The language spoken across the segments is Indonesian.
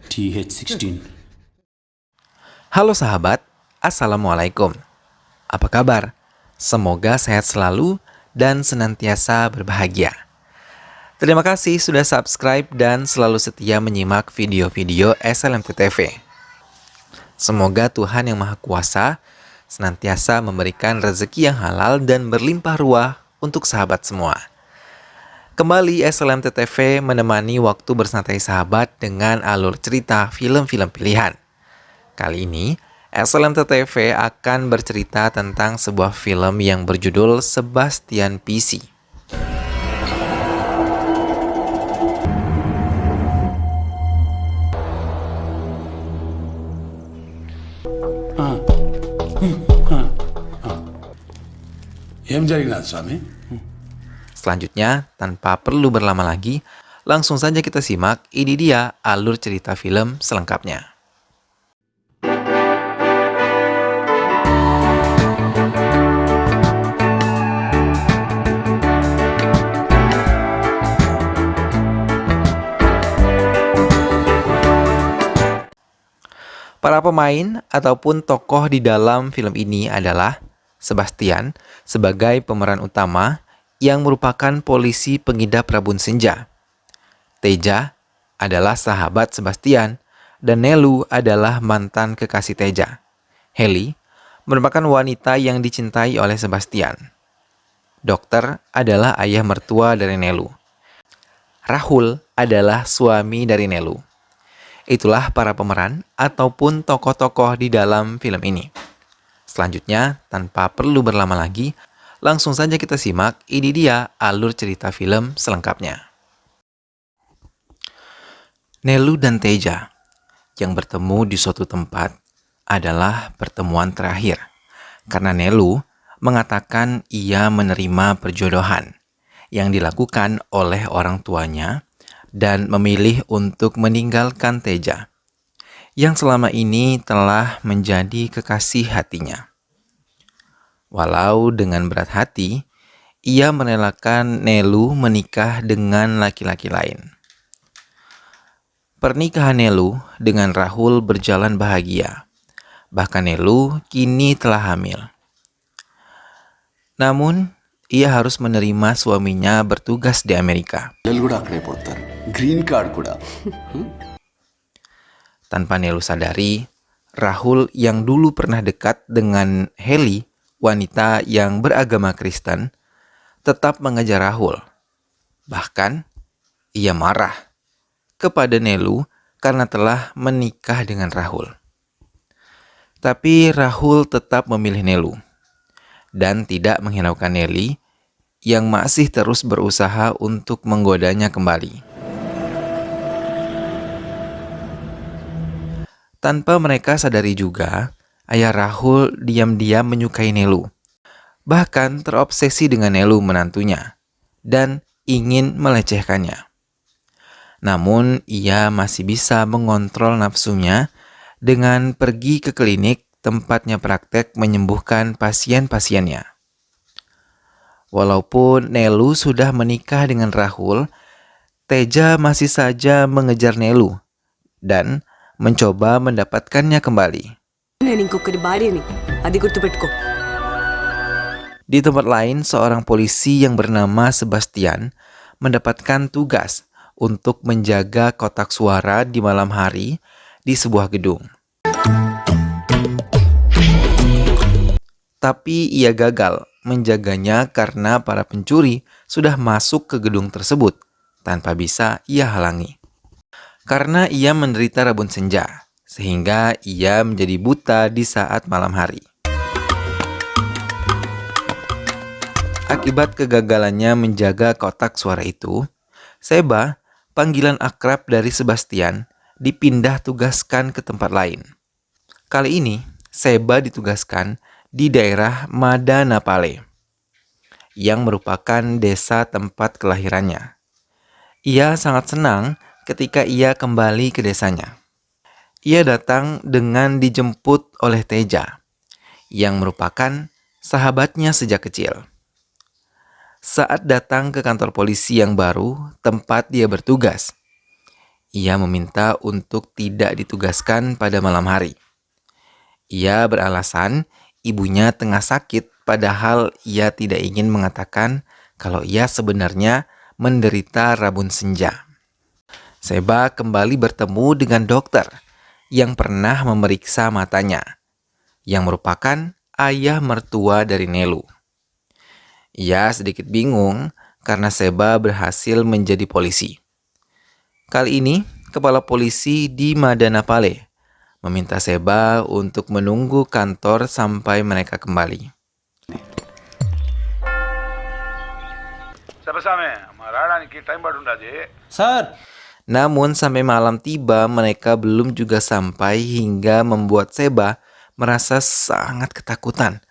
TH16. Halo sahabat, Assalamualaikum. Apa kabar? Semoga sehat selalu dan senantiasa berbahagia. Terima kasih sudah subscribe dan selalu setia menyimak video-video SLMT TV. Semoga Tuhan Yang Maha Kuasa senantiasa memberikan rezeki yang halal dan berlimpah ruah untuk sahabat semua. Kembali SLMT TV menemani waktu bersantai sahabat dengan alur cerita film-film pilihan. Kali ini, SLMT TV akan bercerita tentang sebuah film yang berjudul Sebastian PC. ఏం జరిగినది స్వామి? Selanjutnya, tanpa perlu berlama lagi, langsung saja kita simak. Ini dia alur cerita film selengkapnya. Para pemain ataupun tokoh di dalam film ini adalah Sebastian sebagai pemeran utama yang merupakan polisi pengidap rabun senja. Teja adalah sahabat Sebastian dan Nelu adalah mantan kekasih Teja. Heli merupakan wanita yang dicintai oleh Sebastian. Dokter adalah ayah mertua dari Nelu. Rahul adalah suami dari Nelu. Itulah para pemeran ataupun tokoh-tokoh di dalam film ini. Selanjutnya, tanpa perlu berlama lagi, langsung saja kita simak. Ini dia alur cerita film selengkapnya. Nelu dan Teja yang bertemu di suatu tempat adalah pertemuan terakhir, karena Nelu mengatakan ia menerima perjodohan yang dilakukan oleh orang tuanya dan memilih untuk meninggalkan Teja, yang selama ini telah menjadi kekasih hatinya. Walau dengan berat hati, ia merelakan Nelu menikah dengan laki-laki lain. Pernikahan Nelu dengan Rahul berjalan bahagia. Bahkan Nelu kini telah hamil. Namun, ia harus menerima suaminya bertugas di Amerika. పిల్లలు కూడా అక్కడే పుడతారు. Green card కూడా. Tanpa Nelu sadari, Rahul yang dulu pernah dekat dengan Heli, wanita yang beragama Kristen, tetap mengejar Rahul. Bahkan, ia marah kepada Nelu karena telah menikah dengan Rahul. Tapi Rahul tetap memilih Nelu dan tidak menghiraukan Nelly yang masih terus berusaha untuk menggodanya kembali. Tanpa mereka sadari juga, ayah Rahul diam-diam menyukai Nelu. Bahkan terobsesi dengan Nelu menantunya dan ingin melecehkannya. Namun ia masih bisa mengontrol nafsunya dengan pergi ke klinik tempatnya praktek menyembuhkan pasien-pasiennya. Walaupun Nelu sudah menikah dengan Rahul, Teja masih saja mengejar Nelu dan mencoba mendapatkannya kembali. నేను ఇంకొకరి భార్యని అది గుర్తుపెట్టుకో. Di tempat lain, seorang polisi yang bernama Sebastian mendapatkan tugas untuk menjaga kotak suara di malam hari di sebuah gedung. Tapi ia gagal menjaganya karena para pencuri sudah masuk ke gedung tersebut tanpa bisa ia halangi. Karena ia menderita rabun senja, sehingga ia menjadi buta di saat malam hari. Akibat kegagalannya menjaga kotak suara itu, Seba, panggilan akrab dari Sebastian, dipindah tugaskan ke tempat lain. Kali ini, Seba ditugaskan di daerah Madanapale, yang merupakan desa tempat kelahirannya. Ia sangat senang ketika ia kembali ke desanya. Ia datang dengan dijemput oleh Teja, yang merupakan sahabatnya sejak kecil. Saat datang ke kantor polisi yang baru, tempat dia bertugas, ia meminta untuk tidak ditugaskan pada malam hari. Ia beralasan ibunya tengah sakit, padahal ia tidak ingin mengatakan kalau ia sebenarnya menderita rabun senja. Seba kembali bertemu dengan dokter yang pernah memeriksa matanya, yang merupakan ayah mertua dari Nelu. Ia sedikit bingung karena Seba berhasil menjadi polisi. Kali ini, kepala polisi di Madanapale meminta Seba untuk menunggu kantor sampai mereka kembali. Namun sampai malam tiba, mereka belum juga sampai hingga membuat Seba merasa sangat ketakutan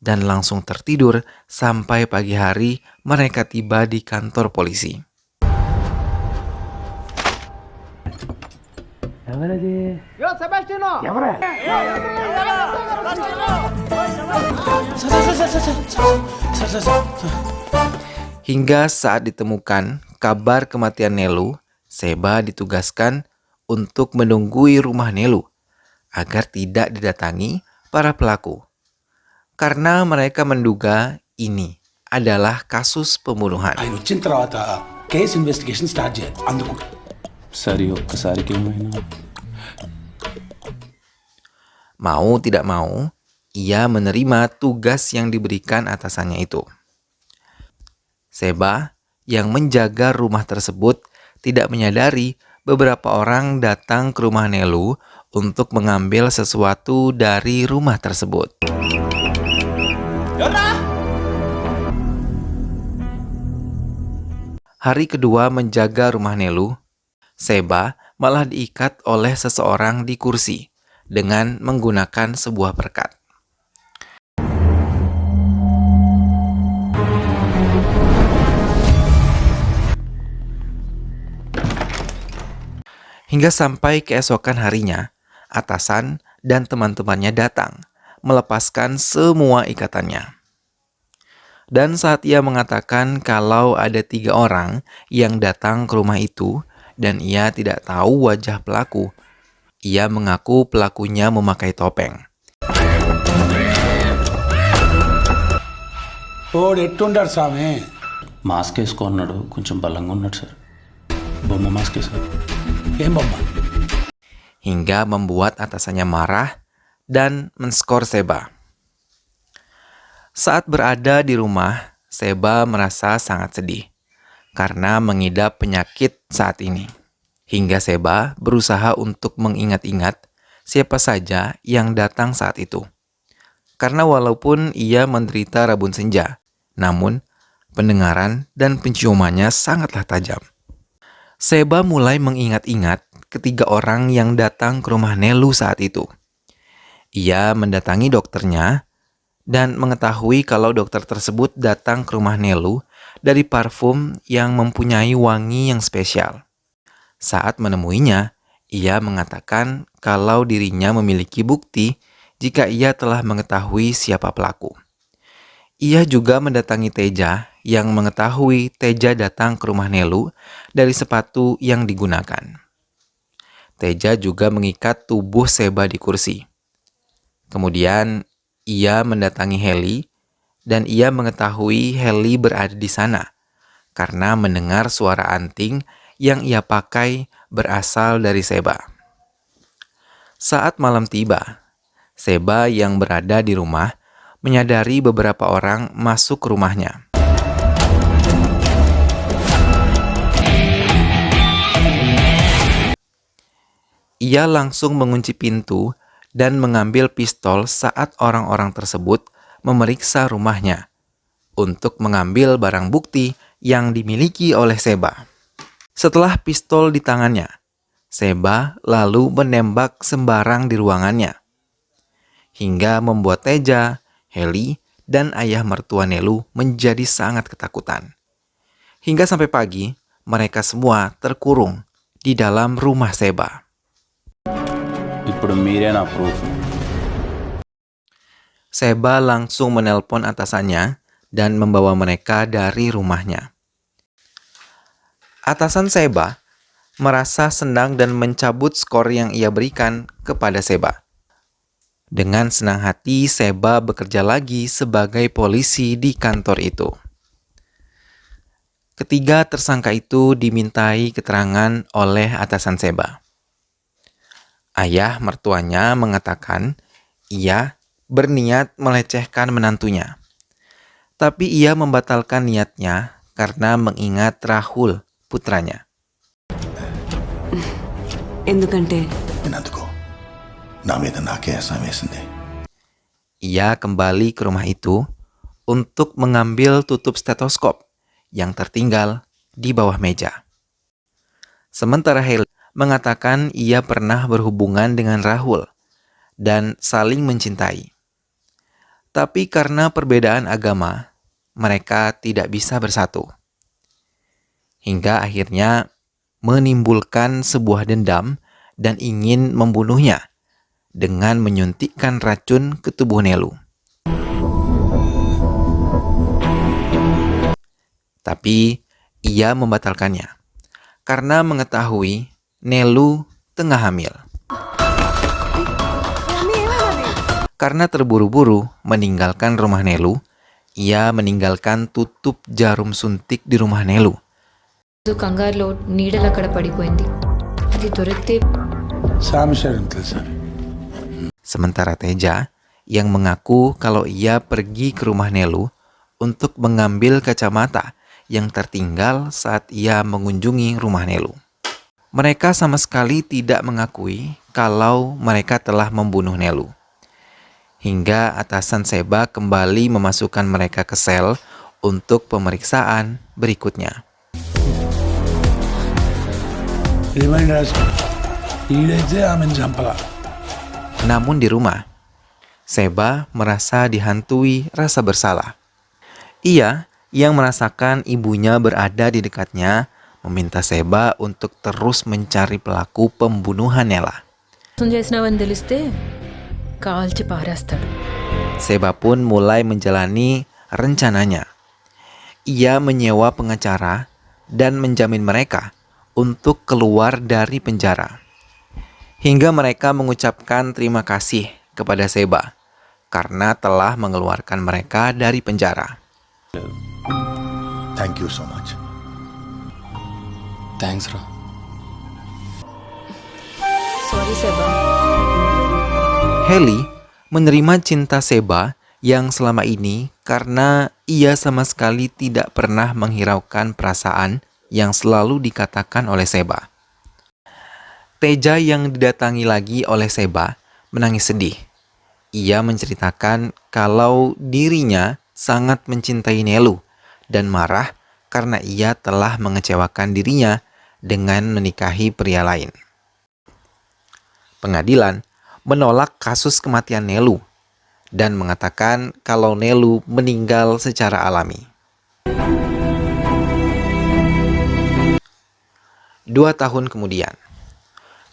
dan langsung tertidur sampai pagi hari mereka tiba di kantor polisi. Hingga saat ditemukan kabar kematian Nelu, Seba ditugaskan untuk menunggui rumah Nelu agar tidak didatangi para pelaku. Karena mereka menduga ini adalah kasus pembunuhan. ఆయన వచ్చిన తర్వాత case investigation start చేయాలి అందుకు సరే ఒక్కసారికి ఏమైనా Mau tidak mau, ia menerima tugas yang diberikan atasannya itu. Seba yang menjaga rumah tersebut tidak menyadari beberapa orang datang ke rumah Nelu untuk mengambil sesuatu dari rumah tersebut. Hari kedua menjaga rumah Nelu, Seba malah diikat oleh seseorang di kursi dengan menggunakan sebuah perkat. Hingga sampai keesokan harinya, atasan dan teman-temannya datang, melepaskan semua ikatannya. Dan saat ia mengatakan kalau ada 3 orang yang datang ke rumah itu dan ia tidak tahu wajah pelaku, ia mengaku pelakunya memakai topeng. ఓడు ఎట్టుంటాడు స్వామి మాస్క్ వేసుకున్నాడు కొంచెం బలంగా ఉన్నాడు సార్ బొమ్మ mask sir ఏం బొమ్మ Hingga membuat atasannya marah dan menskor Seba. Saat berada di rumah, Seba merasa sangat sedih karena mengidap penyakit saat ini. Hingga Seba berusaha untuk mengingat-ingat siapa saja yang datang saat itu. Karena walaupun ia menderita rabun senja, namun pendengaran dan penciumannya sangatlah tajam. Seba mulai mengingat-ingat ketiga orang yang datang ke rumah Nelu saat itu. Ia mendatangi dokternya dan mengetahui kalau dokter tersebut datang ke rumah Nelu dari parfum yang mempunyai wangi yang spesial. Saat menemuinya, ia mengatakan kalau dirinya memiliki bukti jika ia telah mengetahui siapa pelaku. Ia juga mendatangi Teja yang mengetahui Teja datang ke rumah Nelu dari sepatu yang digunakan. Teja juga mengikat tubuh Seba di kursi. Kemudian ia mendatangi Heli dan ia mengetahui Heli berada di sana karena mendengar suara anting yang ia pakai berasal dari Seba. Saat malam tiba, Seba yang berada di rumah menyadari beberapa orang masuk ke rumahnya. Ia langsung mengunci pintu dan mengambil pistol saat orang-orang tersebut memeriksa rumahnya untuk mengambil barang bukti yang dimiliki oleh Seba. Setelah pistol di tangannya, Seba lalu menembak sembarang di ruangannya, hingga membuat Teja, Heli, dan ayah mertua Nelu menjadi sangat ketakutan. Hingga sampai pagi, mereka semua terkurung di dalam rumah Seba. ఇప్పుడు మీరే నా proof Seba langsung menelpon atasannya dan membawa mereka dari rumahnya. Atasan Seba merasa senang dan mencabut skor yang ia berikan kepada Seba. Dengan senang hati, Seba bekerja lagi sebagai polisi di kantor itu. Ketiga tersangka itu dimintai keterangan oleh atasan Seba. Ayah mertuanya mengatakan ia berniat melecehkan menantunya. Tapi ia membatalkan niatnya karena mengingat Rahul, putranya. ఎందుకంటే వినందుకో నా మీద నాకే అసహ్యం వేసింది. Ia kembali ke rumah itu untuk mengambil tutup stetoskop yang tertinggal di bawah meja. Sementara Haley mengatakan ia pernah berhubungan dengan Rahul dan saling mencintai. Tapi karena perbedaan agama, mereka tidak bisa bersatu. Hingga akhirnya menimbulkan sebuah dendam dan ingin membunuhnya dengan menyuntikkan racun ke tubuh Nelu. Tapi ia membatalkannya karena mengetahui Nelu tengah hamil. Karena terburu-buru meninggalkan rumah Nelu, ia meninggalkan tutup jarum suntik di rumah Nelu. కంగారులో నీడలు అక్కడ పడిపోయింది అది దొరికితే స్వామి శరణం తెలుసా? Sementara Teja yang mengaku kalau ia pergi ke rumah Nelu untuk mengambil kacamata yang tertinggal saat ia mengunjungi rumah Nelu. Mereka sama sekali tidak mengakui kalau mereka telah membunuh Nelu. Hingga atasan Seba kembali memasukkan mereka ke sel untuk pemeriksaan berikutnya. ఏమైంది రాజు? ఈడైతే ఆమెను చంపలా. Namun di rumah, Seba merasa dihantui rasa bersalah. Ia yang merasakan ibunya berada di dekatnya meminta Seba untuk terus mencari pelaku pembunuhan Nela. చేసినావని తెలిస్తే కాల్చి పారేస్తాడు. Seba pun mulai menjalani rencananya. Ia menyewa pengacara dan menjamin mereka untuk keluar dari penjara. Hingga mereka mengucapkan terima kasih kepada Seba karena telah mengeluarkan mereka dari penjara. Thank you so much. Thanks రా. Sorry సెబా. Haley menerima cinta Seba yang selama ini karena ia sama sekali tidak pernah menghiraukan perasaan yang selalu dikatakan oleh Seba. Teja yang didatangi lagi oleh Seba menangis sedih. Ia menceritakan kalau dirinya sangat mencintai Nelu dan marah karena ia telah mengecewakan dirinya dengan menikahi pria lain. Pengadilan menolak kasus kematian Nelu dan mengatakan kalau Nelu meninggal secara alami. 2 tahun kemudian,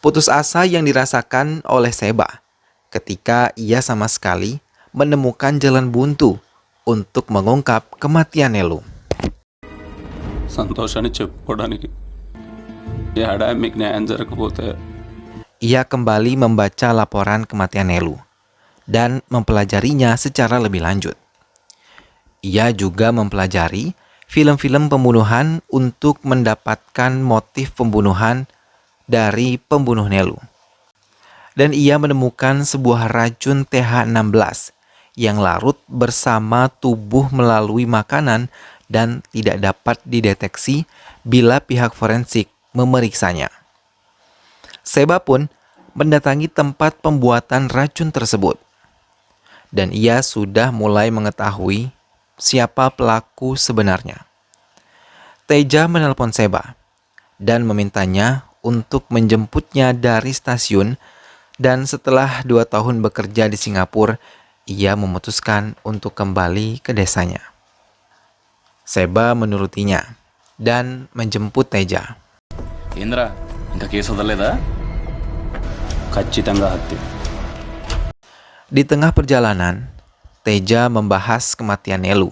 putus asa yang dirasakan oleh Seba ketika ia sama sekali menemukan jalan buntu untuk mengungkap kematian Nelu. సంతోషాన్ని చెప్పుకోవడానికి ఈ హడాయి మీకు న్యాయం జరగకపోతే Ia kembali membaca laporan kematian Nelu dan mempelajarinya secara lebih lanjut. Ia juga mempelajari film-film pembunuhan untuk mendapatkan motif pembunuhan dari pembunuh Nelu. Dan ia menemukan sebuah racun TH16 yang larut bersama tubuh melalui makanan dan tidak dapat dideteksi bila pihak forensik memeriksanya. Seba pun mendatangi tempat pembuatan racun tersebut. Dan ia sudah mulai mengetahui siapa pelaku sebenarnya. Teja menelpon Seba dan memintanya untuk menjemputnya dari stasiun, dan setelah 2 tahun bekerja di Singapura, ia memutuskan untuk kembali ke desanya. Seba menurutinya dan menjemput Teja. ఏంద్రా ఇంకా కేసు వదలలేదా? ఖచ్చితంగా హత్య. Di tengah perjalanan, Teja membahas kematian Nelu.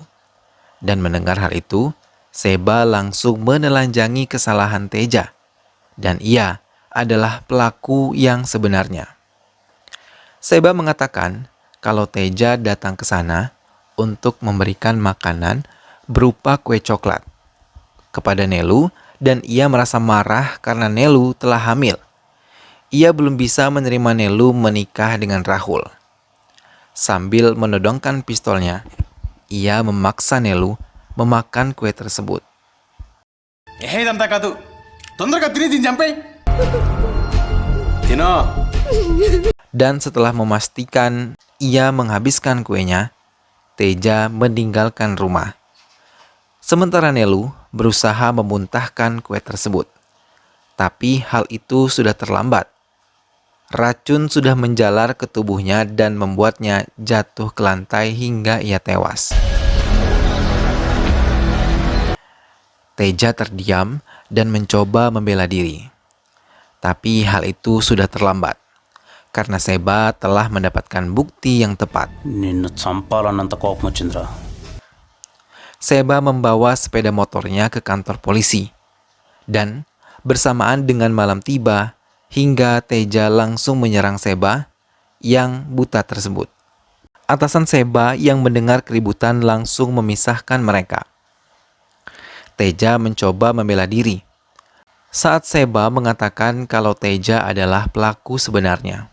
Dan mendengar hal itu, Seba langsung menelanjangi kesalahan Teja. Dan ia adalah pelaku yang sebenarnya. Seba mengatakan kalau Teja datang ke sana untuk memberikan makanan berupa kue coklat kepada Nelu dan ia merasa marah karena Nelu telah hamil. Ia belum bisa menerima Nelu menikah dengan Rahul. Sambil menodongkan pistolnya, ia memaksa Nelu memakan kue tersebut. ఇదంతా కాదు తొందరగా తిని చంపే తినో. Dan setelah memastikan ia menghabiskan kuenya, Teja meninggalkan rumah. Sementara Nelu berusaha memuntahkan kue tersebut. Tapi hal itu sudah terlambat. Racun sudah menjalar ke tubuhnya dan membuatnya jatuh ke lantai hingga ia tewas. Teja terdiam dan mencoba membela diri. Tapi hal itu sudah terlambat. Karena Seba telah mendapatkan bukti yang tepat. నిన్ను చంపాలన్నంత కోపం వచ్చిందిరా. Seba membawa sepeda motornya ke kantor polisi. Dan bersamaan dengan malam tiba, hingga Teja langsung menyerang Seba yang buta tersebut. Atasan Seba yang mendengar keributan langsung memisahkan mereka. Teja mencoba membela diri. Saat Seba mengatakan kalau Teja adalah pelaku sebenarnya.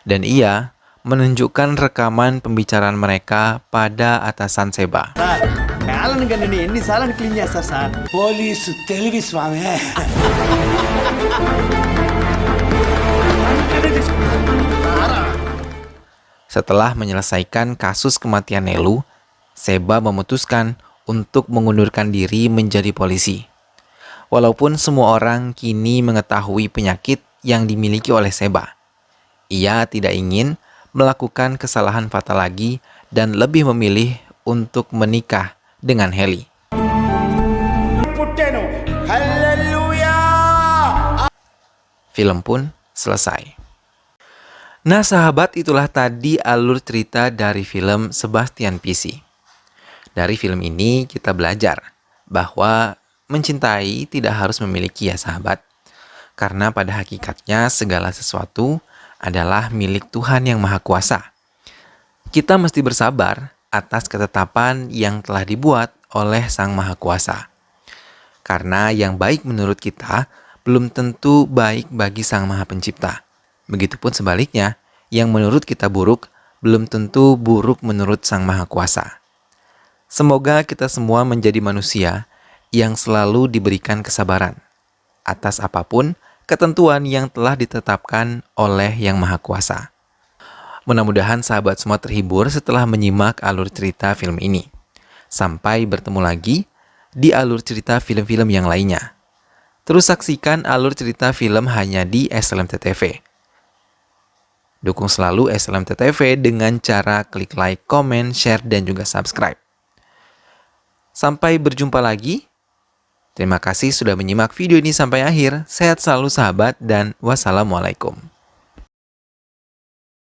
Dan ia menunjukkan rekaman pembicaraan mereka pada atasan Seba. Police తెలివి స్వామి. Setelah menyelesaikan kasus kematian Nelu, Seba memutuskan untuk mengundurkan diri menjadi polisi. Walaupun semua orang kini mengetahui penyakit yang dimiliki oleh Seba, ia tidak ingin melakukan kesalahan fatal lagi dan lebih memilih untuk menikah dengan Heli. Film pun selesai. Nah sahabat, itulah tadi alur cerita dari film Sebastian PC. Dari film ini kita belajar bahwa mencintai tidak harus memiliki ya sahabat. Karena pada hakikatnya segala sesuatu adalah milik Tuhan yang Maha Kuasa. Kita mesti bersabar atas ketetapan yang telah dibuat oleh Sang Maha Kuasa. Karena yang baik menurut kita belum tentu baik bagi Sang Maha Pencipta. Begitupun sebaliknya, yang menurut kita buruk belum tentu buruk menurut Sang Maha Kuasa. Semoga kita semua menjadi manusia yang selalu diberikan kesabaran atas apapun ketentuan yang telah ditetapkan oleh Yang Maha Kuasa. Mudah-mudahan sahabat semua terhibur setelah menyimak alur cerita film ini. Sampai bertemu lagi di alur cerita film-film yang lainnya. Terus saksikan alur cerita film hanya di SLMT TV. Dukung selalu SLMT TV dengan cara klik like, komen, share, dan juga subscribe. Sampai berjumpa lagi. Terima kasih sudah menyimak video ini sampai akhir. Sehat selalu sahabat dan wassalamualaikum.